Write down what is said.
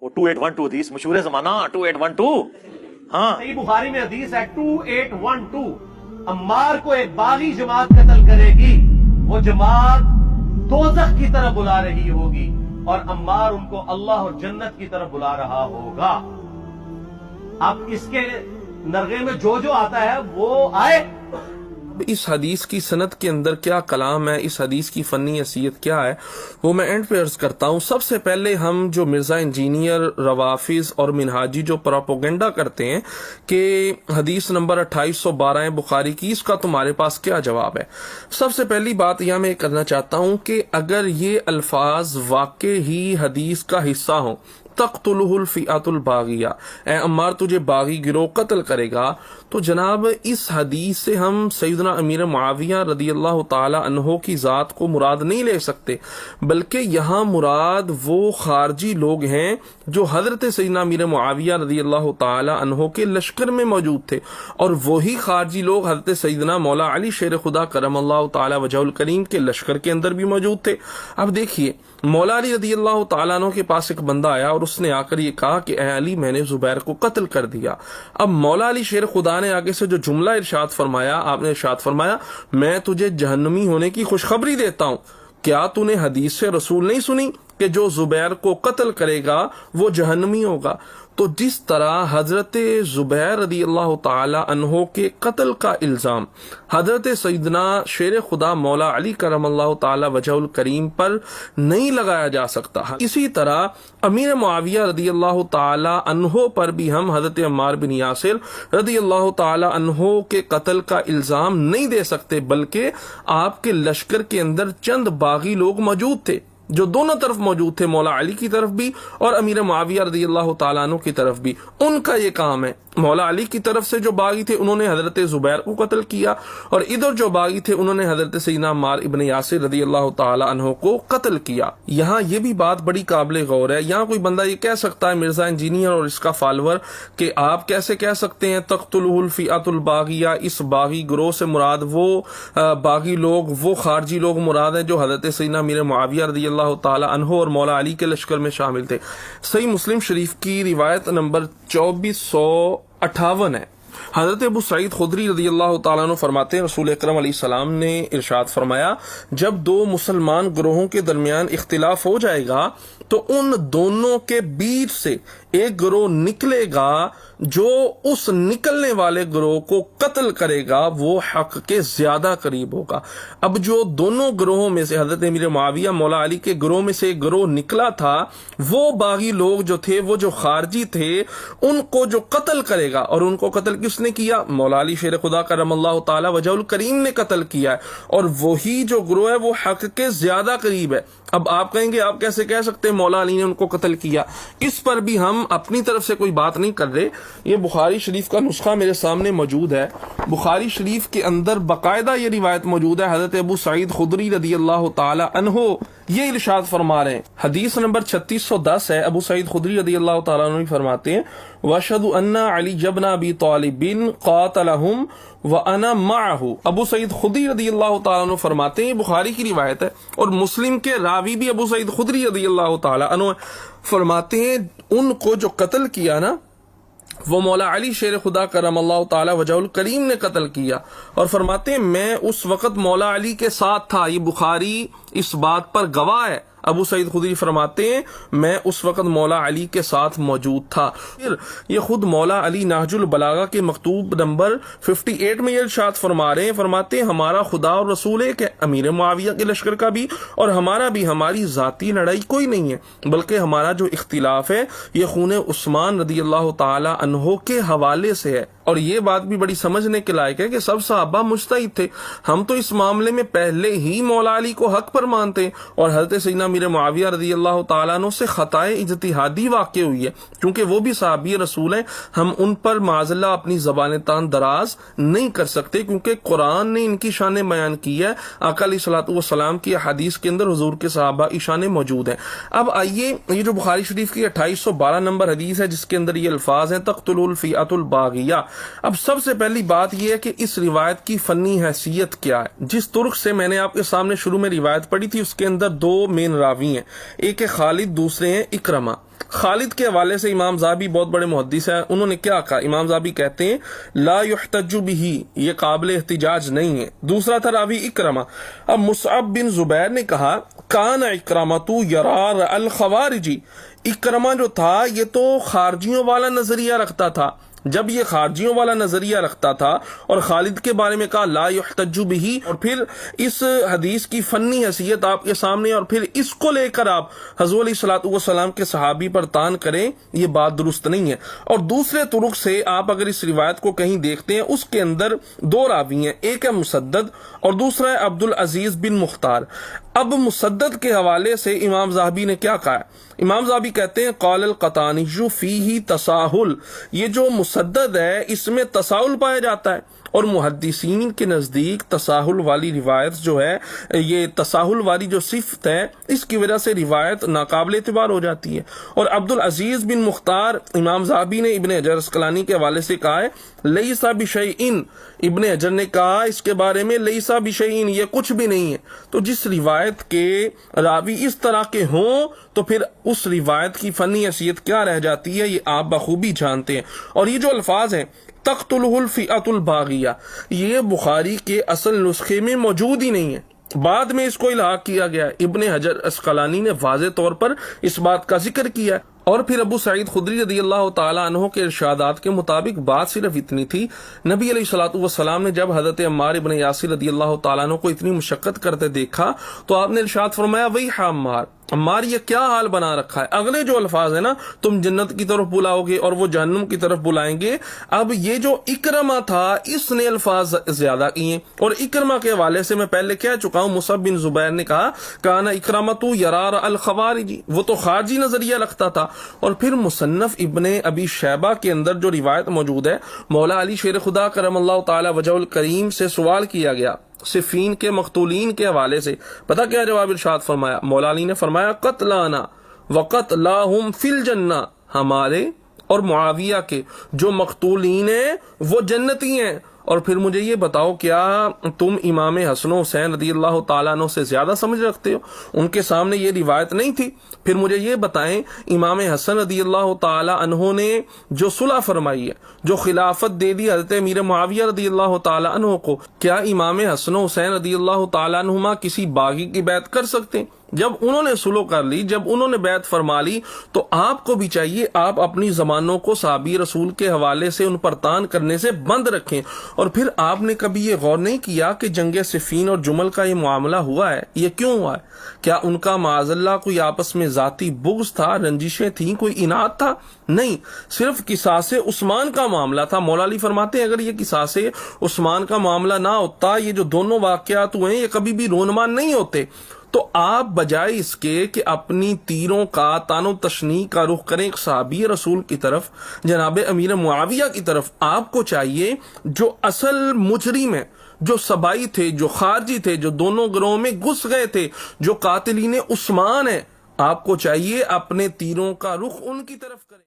وہ 2812 حدیث مشہور زمانہ 2812. ہاں صحیح بخاری میں حدیث ہے 2812. عمار کو ایک باغی جماعت قتل کرے گی، وہ جماعت دوزخ کی طرف بلا رہی ہوگی اور عمار ان کو اللہ اور جنت کی طرف بلا رہا ہوگا. اب اس کے نرغے میں جو آتا ہے وہ آئے. اس حدیث کی سند کے اندر کیا کلام ہے، اس حدیث کی فنی حیثیت کیا ہے، وہ میں اینڈ پہ عرض کرتا ہوں. سب سے پہلے ہم جو مرزا انجینئر، روافظ اور منہاجی جو پروپیگنڈا کرتے ہیں کہ حدیث نمبر 2812 ہے بخاری کی، اس کا تمہارے پاس کیا جواب ہے. سب سے پہلی بات یہاں میں کرنا چاہتا ہوں کہ اگر یہ الفاظ واقع ہی حدیث کا حصہ ہوں، تقتلہ الفئۃ الباغیہ، اے عمار تجھے باغی گروہ قتل کرے گا، تو جناب اس حدیث سے ہم سیدنا امیر معاویہ رضی اللہ تعالی عنہ کی ذات کو مراد نہیں لے سکتے، بلکہ یہاں مراد وہ خارجی لوگ ہیں جو حضرت سیدنا امیر معاویہ رضی اللہ تعالی عنہ کے لشکر میں موجود تھے، اور وہی خارجی لوگ حضرت سیدنا مولا علی شیر خدا کرم اللہ تعالی وجہ الکریم کے لشکر کے اندر بھی موجود تھے. اب دیکھیے، مولا علی رضی اللہ تعالیٰ عنہ کے پاس ایک بندہ آیا اور اس نے آ کر یہ کہا کہ اے علی میں نے زبیر کو قتل کر دیا. اب مولا علی شیر خدا نے آگے سے جو جملہ ارشاد فرمایا، آپ نے ارشاد فرمایا میں تجھے جہنمی ہونے کی خوشخبری دیتا ہوں. کیا تو نے حدیث سے رسول نہیں سنی کہ جو زبیر کو قتل کرے گا وہ جہنمی ہوگا؟ تو جس طرح حضرت زبیر رضی اللہ تعالی عنہ کے قتل کا الزام حضرت سیدنا شیر خدا مولا علی کرم اللہ تعالی وجہ الکریم پر نہیں لگایا جا سکتا، اسی طرح امیر معاویہ رضی اللہ تعالی عنہ پر بھی ہم حضرت عمار بن یاسر رضی اللہ تعالی عنہ کے قتل کا الزام نہیں دے سکتے، بلکہ آپ کے لشکر کے اندر چند باغی لوگ موجود تھے جو دونوں طرف موجود تھے، مولا علی کی طرف بھی اور امیر معاویہ رضی اللہ تعالیٰ عنہ کی طرف بھی. ان کا یہ کام ہے، مولا علی کی طرف سے جو باغی تھے انہوں نے حضرت زبیر کو قتل کیا، اور ادھر جو باغی تھے انہوں نے حضرت سیدنا عمار ابن یاسر رضی اللہ تعالیٰ عنہ کو قتل کیا. یہاں یہ بھی بات بڑی قابل غور ہے. یہاں کوئی بندہ یہ کہہ سکتا ہے، مرزا انجینئر اور اس کا فالوور، کہ آپ کیسے کہہ سکتے ہیں تقتلہ الفئۃ الباغیہ، اس باغی گروہ سے مراد وہ باغی لوگ، وہ خارجی لوگ مراد ہیں جو حضرت سیدنا امیر معاویہ رضی اللہ تعالی عنہ اور مولا علی کے لشکر میں شامل تھے. صحیح مسلم شریف کی روایت نمبر 2458 ہے. حضرت ابو سعید خدری رضی اللہ تعالیٰ عنہ فرماتے ہیں رسول اکرم علیہ السلام نے ارشاد فرمایا جب دو مسلمان گروہوں کے درمیان اختلاف ہو جائے گا تو ان دونوں کے بیچ سے ایک گروہ نکلے گا جو اس نکلنے والے گروہ کو قتل کرے گا وہ حق کے زیادہ قریب ہوگا. اب جو دونوں گروہوں میں سے حضرت امیر معاویہ مولا علی کے گروہ میں سے ایک گروہ نکلا تھا، وہ باغی لوگ جو تھے، وہ جو خارجی تھے، ان کو جو قتل کرے گا، اور ان کو قتل کس نے کیا؟ مولا علی شیر خدا کرم اللہ تعالی وجہ الکریم نے قتل کیا ہے، اور وہی جو گروہ ہے وہ حق کے زیادہ قریب ہے. اب آپ کہیں گے آپ کیسے کہہ سکتے ہیں مولا علی نے ان کو قتل کیا؟ اس پر بھی ہم اپنی طرف سے کوئی بات نہیں کر رہے. یہ بخاری شریف کا نسخہ میرے سامنے موجود ہے. بخاری شریف کے اندر باقاعدہ یہ روایت موجود ہے. حضرت ابو سعید خدری رضی اللہ تعالی عنہ یہ ارشاد فرما رہے ہیں، حدیث نمبر 3610 ہے. ابو سعید خدری رضی اللہ تعالیٰ عنہ فرماتے ہیں وَأَشْهَدُ أَنَّ عَلِيَّ بْنَ أَبِي طَالِبٍ قَاتَلَهُمْ وَأَنَا مَعَهُ. ابو سعید خدری رضی اللہ تعالیٰ عنہ فرماتے ہیں، بخاری کی روایت ہے اور مسلم کے راوی بھی ابو سعید خدری رضی اللہ تعالیٰ عنہ فرماتے ہیں ان کو جو قتل کیا نا وہ مولا علی شیر خدا کرم اللہ تعالی وجہ الکریم نے قتل کیا، اور فرماتے ہیں میں اس وقت مولا علی کے ساتھ تھا. یہ بخاری اس بات پر گواہ ہے. ابو سعید خدری فرماتے ہیں میں اس وقت مولا علی کے ساتھ موجود تھا. پھر یہ خود مولا علی نہج البلاغہ کے مکتوب نمبر 58 میں یہ ارشاد فرما رہے ہیں، فرماتے ہیں ہمارا خدا اور رسول ہے کہ امیر معاویہ کے لشکر کا بھی اور ہمارا بھی ہماری ذاتی لڑائی کوئی نہیں ہے، بلکہ ہمارا جو اختلاف ہے یہ خون عثمان رضی اللہ تعالی عنہ کے حوالے سے ہے. اور یہ بات بھی بڑی سمجھنے کے لائق ہے کہ سب صحابہ مجتہد تھے. ہم تو اس معاملے میں پہلے ہی مولا علی کو حق پر مانتے ہیں، اور حضرت سیدنا امیر معاویہ رضی اللہ تعالیٰ عنہ سے خطائے اجتہادی واقع ہوئی ہے، کیونکہ وہ بھی صحابی رسول ہیں. ہم ان پر معاذاللہ اپنی زبان تان دراز نہیں کر سکتے، کیونکہ قرآن نے ان کی شان بیان کی ہے. آقا علیہ الصلوۃ والسلام کی حدیث کے اندر حضور کے صحابہ کی شان موجود ہیں. اب آئیے، یہ جو بخاری شریف کی 2812 نمبر حدیث ہے جس کے اندر یہ الفاظ ہیں تقتل الفئۃ الباغیہ، اب سب سے پہلی بات یہ ہے کہ اس روایت کی فنی حیثیت کیا ہے. جس ترک سے میں نے آپ کے سامنے شروع میں روایت پڑھی تھی اس کے اندر دو مین راوی ہیں, ایک ہے خالد, دوسرے ہیں اکرمہ. خالد کے حوالے سے امام ذہبی بہت بڑے محدث ہیں, انہوں نے کیا کہا؟ امام ذہبی کہتے ہیں لا یحتج بہ, یہ قابل احتجاج نہیں ہے. دوسرا تھا راوی اکرمہ. اب مصعب بن زبیر نے کہا کان اکرمۃ یرار الخوارجی, اکرمہ جو تھا یہ تو خارجیوں والا نظریہ رکھتا تھا. جب یہ خارجیوں والا نظریہ رکھتا تھا اور خالد کے بارے میں کہا لا یحتج بہ, اور پھر اس حدیث کی فنی حیثیت آپ کے سامنے, اور پھر اس کو لے کر آپ حضور علیہ الصلوۃ والسلام کے صحابی پر تان کریں, یہ بات درست نہیں ہے. اور دوسرے طرق سے آپ اگر اس روایت کو کہیں دیکھتے ہیں اس کے اندر دو راوی ہیں, ایک ہے مسدد اور دوسرا ہے عبد العزیز بن مختار. اب مسدد کے حوالے سے امام ذہبی نے کیا کہا؟ امام ذہبی کہتے ہیں قال القطانی فیہ تساہل, یہ جو مسدد ہے اس میں تساہل پایا جاتا ہے, اور محدثین کے نزدیک تساہل والی روایت جو ہے, یہ تساہل والی جو صفت ہے اس کی وجہ سے روایت ناقابل اعتبار ہو جاتی ہے. اور عبد العزیز بن مختار, امام ذہبی نے ابن حجر اسقلانی کے حوالے سے کہا ہے لیسا بشیء, ابن حجر نے کہا اس کے بارے میں لیسا بشیء, یہ کچھ بھی نہیں ہے. تو جس روایت کے راوی اس طرح کے ہوں تو پھر اس روایت کی فنی حیثیت کیا رہ جاتی ہے, یہ آپ بخوبی جانتے ہیں. اور یہ جو الفاظ ہیں تقتلہ الفئۃ الباغیہ, یہ بخاری کے اصل نسخے میں موجود ہی نہیں ہے, بعد میں اس کو الحاق کیا گیا. ابن حجر اسقلانی نے واضح طور پر اس بات کا ذکر کیا. اور پھر ابو سعید خدری رضی اللہ تعالی عنہ کے ارشادات کے مطابق بات صرف اتنی تھی, نبی علیہ الصلوۃ والسلام نے جب حضرت عمار ابن یاسر رضی اللہ تعالیٰ عنہ کو اتنی مشقت کرتے دیکھا تو آپ نے ارشاد فرمایا ویح عمار, یہ کیا حال بنا رکھا ہے. اگلے جو الفاظ ہیں نا, تم جنت کی طرف بلاؤ گے اور وہ جہنم کی طرف بلائیں گے. اب یہ جو اکرمہ تھا اس نے الفاظ زیادہ کیے, اور اکرمہ کے حوالے سے میں پہلے کہہ چکا ہوں, مصعب بن زبیر نے کہا کان اکرمۃ یرار الخوارجی, وہ تو خارجی نظریہ رکھتا تھا. اور پھر مصنف ابن ابی شیبہ کے اندر جو روایت موجود ہے, مولا علی شیر خدا کرم اللہ تعالی وجہ الکریم سے سوال کیا گیا صفین کے مقتولین کے حوالے سے. پتہ کیا جواب ارشاد فرمایا؟ مولا علی نے فرمایا قتلانا وقتلاہم فی الجنہ, ہمارے اور معاویہ کے جو مقتولین ہیں وہ جنتی ہیں. اور پھر مجھے یہ بتاؤ, کیا تم امام حسن و حسین رضی اللہ تعالیٰ عنہ سے زیادہ سمجھ رکھتے ہو؟ ان کے سامنے یہ روایت نہیں تھی. پھر مجھے یہ بتائیں, امام حسن رضی اللہ تعالیٰ عنہ نے جو صلح فرمائی ہے, جو خلافت دے دی حضرت امیر معاویہ رضی اللہ تعالیٰ عنہ کو, کیا امام حسن و حسین رضی اللہ تعالیٰ عنہما کسی باغی کی بیعت کر سکتے ہیں؟ جب انہوں نے سلو کر لی, جب انہوں نے بیعت فرما لی, تو آپ کو بھی چاہیے آپ اپنی زبانوں کو صحابی رسول کے حوالے سے ان پر تان کرنے سے بند رکھیں. اور پھر آپ نے کبھی یہ غور نہیں کیا کہ جنگ صفین اور جمل کا یہ معاملہ ہوا ہے, یہ کیوں ہوا ہے؟ کیا ان کا معاذ اللہ کوئی آپس میں ذاتی بغض تھا, رنجشیں تھیں, کوئی اناد تھا؟ نہیں, صرف قصاص عثمان کا معاملہ تھا. مولا علی فرماتے ہیں اگر یہ قصاص عثمان کا معاملہ نہ ہوتا, یہ جو دونوں واقعات ہوئے ہیں یہ کبھی بھی رونما نہیں ہوتے. تو آپ بجائے اس کے کہ اپنی تیروں کا تان و تشنیع کا رخ کریں ایک صحابی رسول کی طرف, جناب امیر معاویہ کی طرف, آپ کو چاہیے جو اصل مجرم ہے, جو سبائی تھے, جو خارجی تھے, جو دونوں گروہوں میں گھس گئے تھے, جو قاتلین عثمان ہیں, آپ کو چاہیے اپنے تیروں کا رخ ان کی طرف کریں.